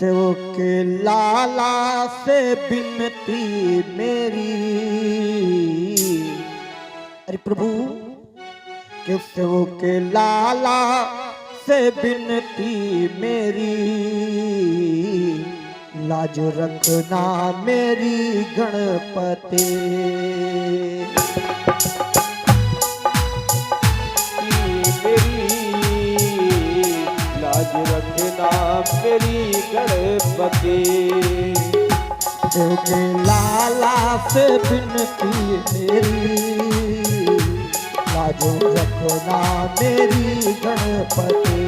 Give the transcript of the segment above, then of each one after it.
सेवक के लाला से बिनती मेरी, अरे प्रभु के सेवक के लाला से बिनती मेरी, लाज रखना मेरी गणपति। लाज रखना मेरी गणपति। के लाला से बिनती मेरी, लाज रखना मेरी गणपति।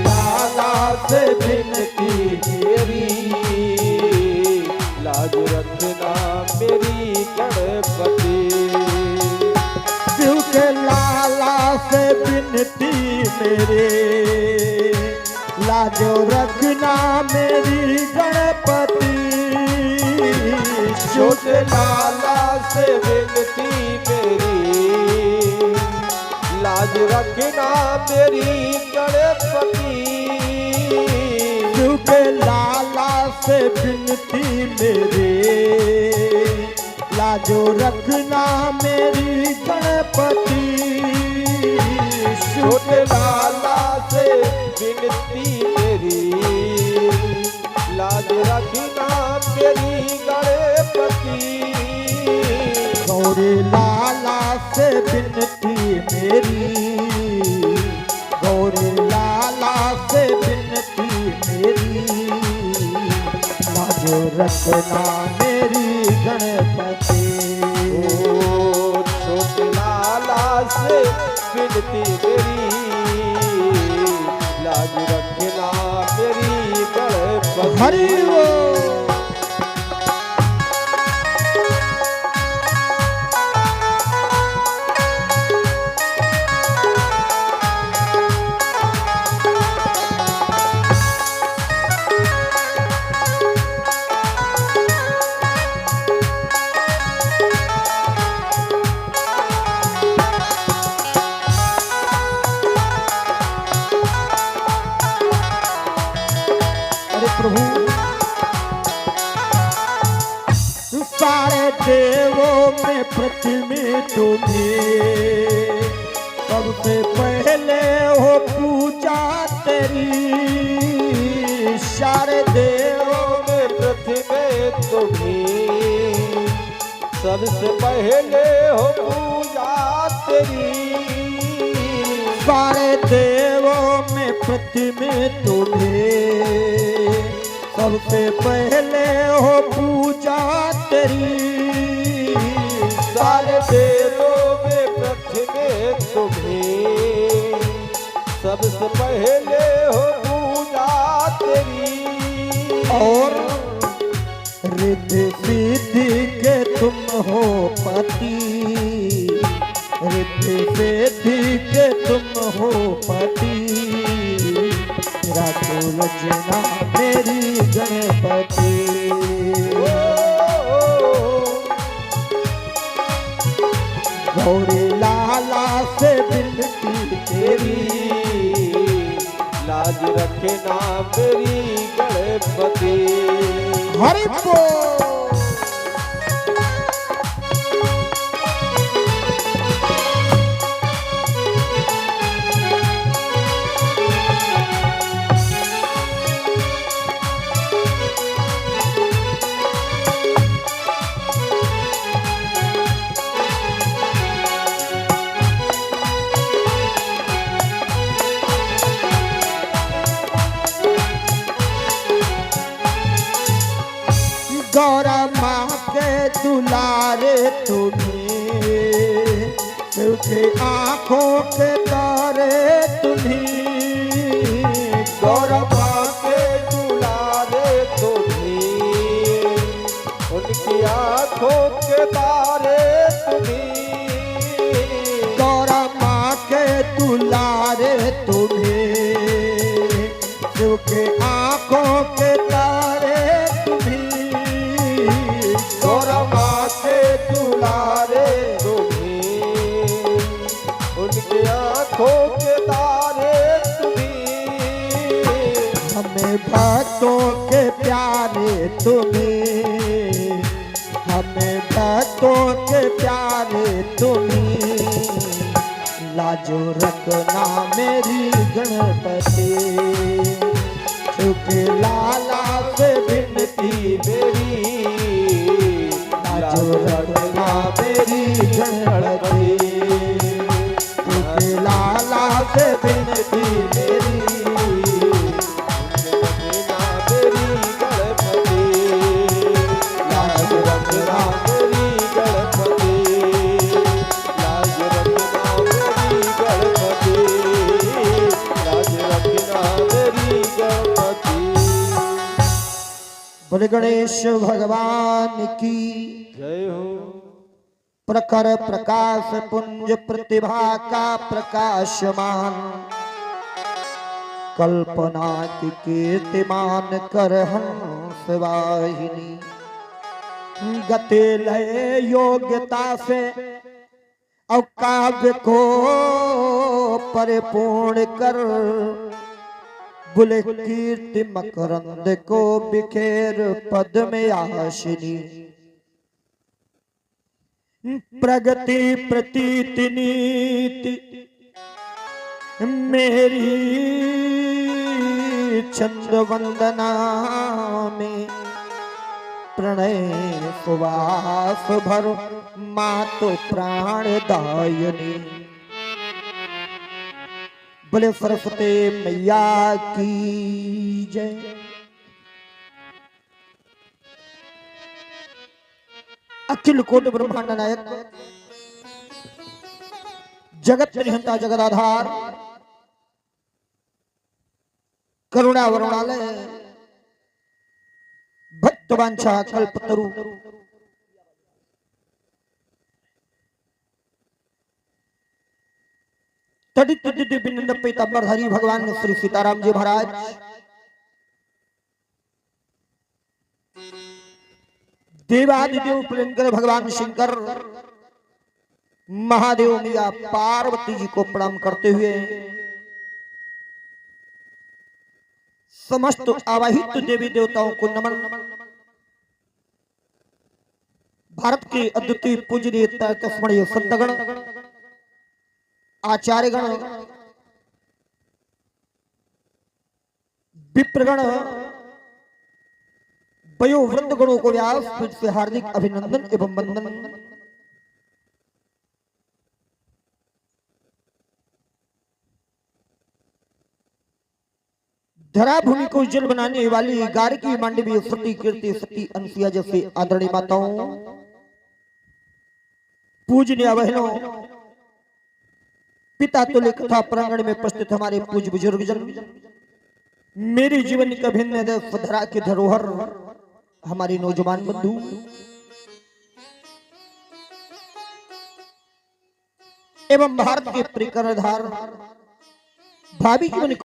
लाला से बिनती मेरी, लाज रखना मेरी गणपति। शिव के लाला से बिनती मेरे, लाजो रखना मेरी गणपति। शिव के लाला से बिनती मेरी, लाज रखना मेरी गणपति। शिव के लाला से बिनती मेरे, लाजो रखना मेरी गणपति। शिव के लाला से बिनती मेरी, लाज रखना मेरी गणपति। गौरी लाला से बिनती मेरी, गौरी लाला से बिनती मेरी, लाजो रखना मेरी गणपति। छोटे लाला से बिनती मेरी, लाज रखना मेरी गणपति। हरि बोल। प्रभु सारे देवों में प्रथम तुम्हें, सबसे पहले हो पूजा तेरी। सारे देवों में प्रथम तुम्हें, सबसे पहले हो पूजा तेरी। सारे देवों में प्रथम तुम्हें, सबसे पहले हो पूजा तेरी। सारे देवों में प्रथम तुम्हें, सबसे पहले हो पूजा तेरी। और रिद्धि सिद्धि के तुम हो पति, रिद्धि सिद्धि के तुम हो पति। राखो लजना मेरी गणपति। गौरी लाला से बिनती तेरी, लाज रखना मेरी गणपति। हरि बोल। गौरा माँ के दुलारे तुम्हें, तुझे आँखों के तारे तुम्हें। गौरा माँ के दुलारे तुम्हें, उनकी आँखों के तारे तुम्हें। गौरा माँ के दुलारे तुम्हें, शिव के आँखों के तारे तुम्हें। गौरा माँ के दुलारे तुम्हें, उनकी आँखों के तारे तुम्हें। हमें भक्तों के प्यारे तुम्हें, हमें भक्तों के प्यारे तुम्हें, लाजो रखना मेरी गणपति, चुके लाला से विनती मेरी, लाजो रखना मेरी गणपति, चुके लाला से विनती मेरी, बोले गणेश भगवान की जय हो। प्रखर प्रकाश पुंज प्रतिभा का प्रकाशमान, कल्पना की कीर्तिमान कर हंस वाहिनी, गति लय योग्यता से और काव्य को परिपूर्ण कर, बुले कीर्ति मकरंद को बिखेर पद में आशिनी, प्रगति प्रतीति नीति मेरी चंद वंदना में, प्रणय सुवास भर मातो प्राण दायनी, बोले सरस्वती मैया की जय। अखिल कोटि ब्रह्मांड नायक, जगत निहंता जगदाधार, करुणा वरुणालय, भक्तवांछा कल्पतरु, तड़ित दिव्य पीतांबरधारी भगवान श्री सीताराम जी महाराज, देवादिदेव प्रियंकर भगवान शंकर, महादेव मैया पार्वती जी को प्रणाम करते हुए समस्त आवाहित देवी देवताओं को नमन। भारत के अद्वितीय पूजनीय तस्मणीय संतगण, आचार्यगण, विप्रगण, वयोवृंद गणों को व्यासपीठ से हार्दिक अभिनंदन एवं वंदन। धरा भूमि को उज्जवल बनाने वाली गार्गी मांडवी सती कीर्ति सती अनसुया जैसे आदरणीय माताओं, पूजनीय बहनों, पिता तुल्य कथा प्रांगण में उपस्थित हमारे पूज्य बुजुर्ग जन, मेरे जीवन का भिन्न धरा की धरोहर हमारी नौजवान बंधु, एवं भारत के प्रिय कर्णधार भावी जीवन